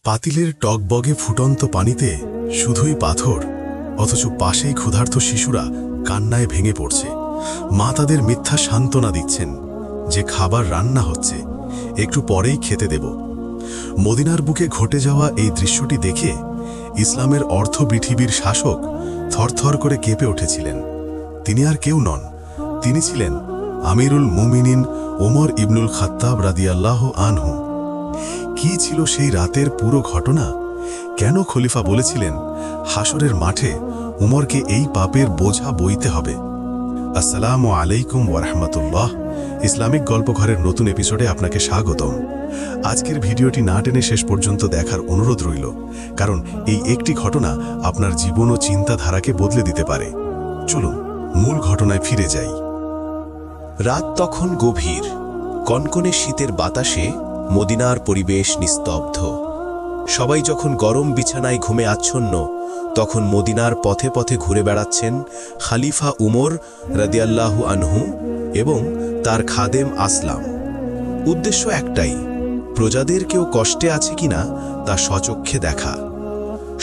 পাতিলের টকবগে ফুটন্ত পানিতে শুধুই পাথর, অথচ পাশেই ক্ষুধার্ত শিশুরা কান্নায় ভেঙে পড়ছে। মা তাদের মিথ্যা সান্ত্বনা দিচ্ছেন যে খাবার রান্না হচ্ছে, একটু পরেই খেতে দেব। মদিনার বুকে ঘটে যাওয়া এই দৃশ্যটি দেখে ইসলামের অর্ধ পৃথিবীর শাসক থরথর করে কেঁপে উঠেছিলেন। তিনি আর কেউ নন, তিনি ছিলেন আমিরুল মুমিনিন ওমর ইবনুল খাত্তাব রাদিয়াল্লাহু আনহু। কি ছিল সেই রাতের পুরো ঘটনা? কেন খলিফা বলেছিলেন হাসরের মাঠে উমরকে এই পাপের বোঝা বইতে হবে? আসসালামু আলাইকুম ওয়া রাহমাতুল্লাহ। ইসলামিক গল্পঘরের নতুন এপিসোডে আপনাকে স্বাগতম। আজকের ভিডিওটি না টেনে শেষ পর্যন্ত দেখার অনুরোধ রইল, কারণ এই একটি ঘটনা আপনার জীবন ও চিন্তাধারাকে বদলে দিতে পারে। চলুন মূল ঘটনায় ফিরে যাই। রাত তখন গভীর, কনকনে শীতের বাতাসে মদিনার পরিবেশ নিস্তব্ধ। সবাই যখন গরম বিছানায় ঘুমে আচ্ছন্ন, তখন মদিনার পথে পথে ঘুরে বেড়াচ্ছেন খলিফা উমর রাদিয়াল্লাহু আনহু এবং তার খাদেম আসলাম। উদ্দেশ্য একটাই, প্রজাদের কেউ কষ্টে আছে কিনা তা স্বচক্ষে দেখা।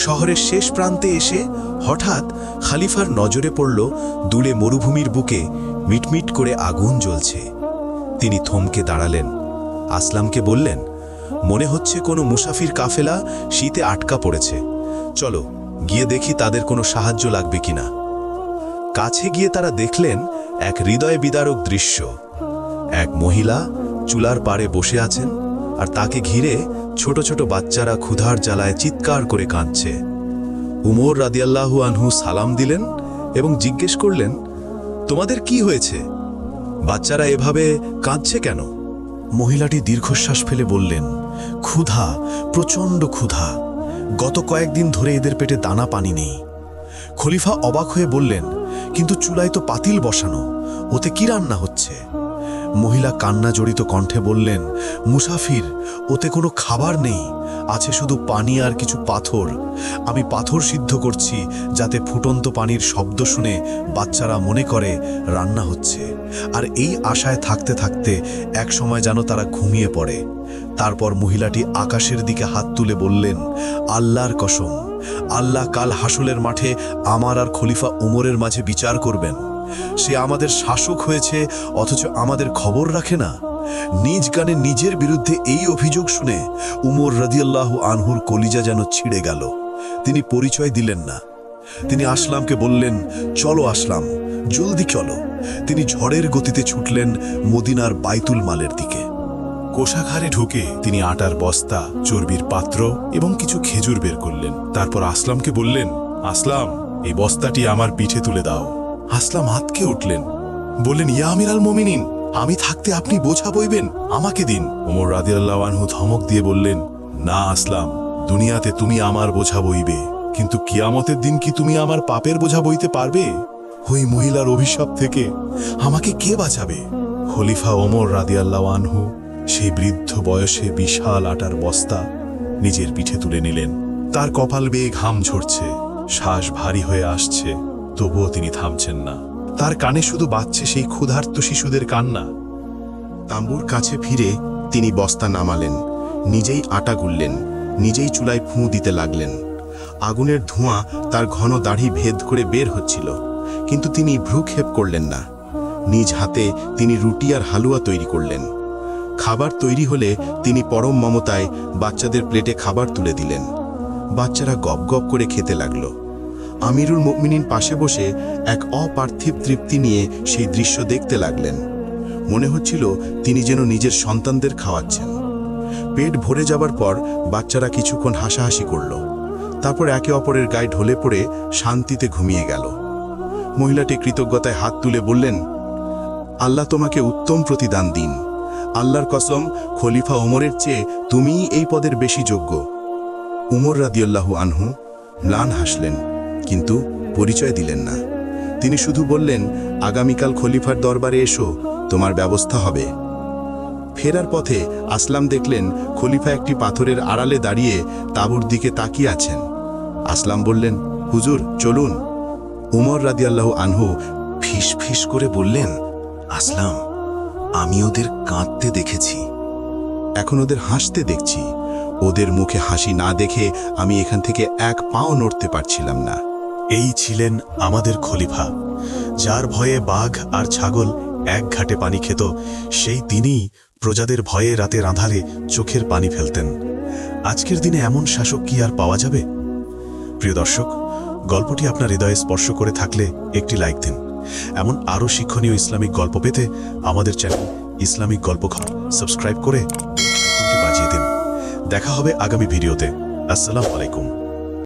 শহরের শেষ প্রান্তে এসে হঠাৎ খলিফার নজরে পড়ল দূরে মরুভূমির বুকে মিটমিট করে আগুন জ্বলছে। তিনি থমকে দাঁড়ালেন, আসলামকে বললেন, মনে হচ্ছে কোনো মুসাফির কাফেলা শীতে আটকা পড়েছে, চলো গিয়ে দেখি তাদের কোনো সাহায্য লাগবে কিনা। কাছে গিয়ে তারা দেখলেন এক হৃদয় বিদারক দৃশ্য। এক মহিলা চুলার পাড়ে বসে আছেন, আর তাকে ঘিরে ছোট ছোট বাচ্চারা ক্ষুধার জ্বালায় চিৎকার করে কাঁদছে। উমর রাদিয়াল্লাহু আনহু সালাম দিলেন এবং জিজ্ঞেস করলেন, তোমাদের কি হয়েছে? বাচ্চারা এভাবে কাঁদছে কেন? মহিলাটি দীর্ঘশ্বাস ফেলে বললেন, ক্ষুধা, প্রচণ্ড ক্ষুধা। গত কয়েকদিন ধরে এদের পেটে দানা পানি নেই। খলিফা অবাক হয়ে বললেন, কিন্তু চুলায় তো পাতিল বসানো, ওতে কি রান্না হচ্ছে? মহিলা কান্না জড়িত কণ্ঠে বললেন, মুসাফির, ওতে কোনো খাবার নেই, আছে শুধু পানি আর কিছু পাথর। আমি পাথর সিদ্ধ করছি যাতে ফুটন্ত পানির শব্দ শুনে বাচ্চারা মনে করে রান্না হচ্ছে। আর এই আশায় থাকতে থাকতে এক সময় যেন তারা ঘুমিয়ে পড়ে। তারপর মহিলাটি আকাশের দিকে হাত তুলে বললেন, আল্লাহর কসম, আল্লাহ কাল হাসরের মাঠে আমার আর খলিফা উমরের মাঝে বিচার করবেন। সে আমাদের শাসক হয়েছে, অথচ আমাদের খবর রাখে না। নিজ গানে নিজের বিরুদ্ধে এই অভিযোগ শুনে উমর রাদিয়াল্লাহু আনহুর কলিজা যেন ছিঁড়ে গেল। তিনি পরিচয় দিলেন না। তিনি আসলামকে বললেন, চলো আসলাম, জলদি চলো। তিনি ঝড়ের গতিতে ছুটলেন মদিনার বাইতুল মালের দিকে। কোষাঘারে ঢুকে তিনি আটার বস্তা, চর্বির পাত্র এবং কিছু খেজুর বের করলেন। তারপর আসলামকে বললেন, আসলাম, এই বস্তাটি আমার পিঠে তুলে দাও। আসলাম আঁতকে উঠলেন, বললেন, ইয়া আমিরাল মুমিনিন, আমি থাকতে আপনি বোঝা বইবেন, আমাকে দিন। ওমর রাদিয়াল্লাহু আনহু ধমক দিয়ে বললেন, না আসলাম, দুনিয়াতে তুমি আমার বোঝা বইবে, কিন্তু কিয়ামতের দিন কি তুমি আমার পাপের বোঝা বইতে পারবে? ওই মহিলার অভিশাপ থেকে আমাকে কে বাঁচাবে? খলিফা ওমর রাদিয়াল্লাহু আনহু সেই বৃদ্ধ বয়সে বিশাল আটার বস্তা নিজের পিঠে তুলে নিলেন। তার কপাল বেয়ে ঘাম ঝরছে, শ্বাস ভারী হয়ে আসছে, তবুও তিনি থামছেন না। তার কানে শুধু বাজছে সেই ক্ষুধার্ত শিশুদের কান্না। তাঁবুর কাছে ফিরে তিনি বস্তা নামালেন, নিজেই আটা গুললেন, নিজেই চুলায় ফুঁ দিতে লাগলেন। আগুনের ধোঁয়া তার ঘন দাড়ি ভেদ করে বের হচ্ছিল, কিন্তু তিনি ভ্রুক্ষেপ করলেন না। নিজ হাতে তিনি রুটি আর হালুয়া তৈরি করলেন। খাবার তৈরি হলে তিনি পরম মমতায় বাচ্চাদের প্লেটে খাবার তুলে দিলেন। বাচ্চারা গপ গপ করে খেতে লাগলো। আমিরুল মুমিনিন পাশে বসে এক অপার্থিব তৃপ্তি নিয়ে সেই দৃশ্য দেখতে লাগলেন। মনে হচ্ছিল তিনি যেন নিজের সন্তানদের খাওয়াচ্ছেন। পেট ভরে যাবার পর বাচ্চারা কিছুক্ষণ হাসাহাসি করল, তারপর একে অপরের গায়ে ঢলে পড়ে শান্তিতে ঘুমিয়ে গেল। মহিলাটি কৃতজ্ঞতায় হাত তুলে বললেন, আল্লাহ তোমাকে উত্তম প্রতিদান দিন। আল্লাহর কসম, খলিফা ওমরের চেয়ে তুমিই এই পদের বেশি যোগ্য। উমর রাদিয়াল্লাহু আনহু ম্লান হাসলেন, কিন্তু পরিচয় দিলেন না। তিনি শুধু বললেন, আগামীকাল খলিফার দরবারে এসো, তোমার ব্যবস্থা হবে। ফেরার পথে আসলাম দেখলেন খলিফা একটি পাথরের আড়ালে দাঁড়িয়ে তাঁবুর দিকে তাকিয়ে আছেন। আসলাম বললেন, হুজুর চলুন। উমর রাদিয়াল্লাহু আনহু ফিস ফিস করে বললেন, আসলাম, আমি ওদের কাঁদতে দেখেছি, এখন ওদের হাসতে দেখছি। ওদের মুখে হাসি না দেখে আমি এখান থেকে এক পাও নড়তে পারছিলাম না। এই ছিলেন আমাদের খলিফা, যার ভয়ে বাঘ আর ছাগল এক ঘাটে পানি খেত। সেই তিনিই প্রজাদের ভয়ে রাতের আঁধারে চোখের পানি ফেলতেন। আজকের দিনে এমন শাসক কি আর পাওয়া যাবে? প্রিয় দর্শক, গল্পটি আপনার হৃদয়ে স্পর্শ করে থাকলে একটি লাইক দিন। এমন আরও শিক্ষণীয় ইসলামিক গল্প পেতে আমাদের চ্যানেল ইসলামিক গল্পঘর সাবস্ক্রাইব করে আইকনটি বাজিয়ে দিন। দেখা হবে আগামী ভিডিওতে। আসসালামু আলাইকুম।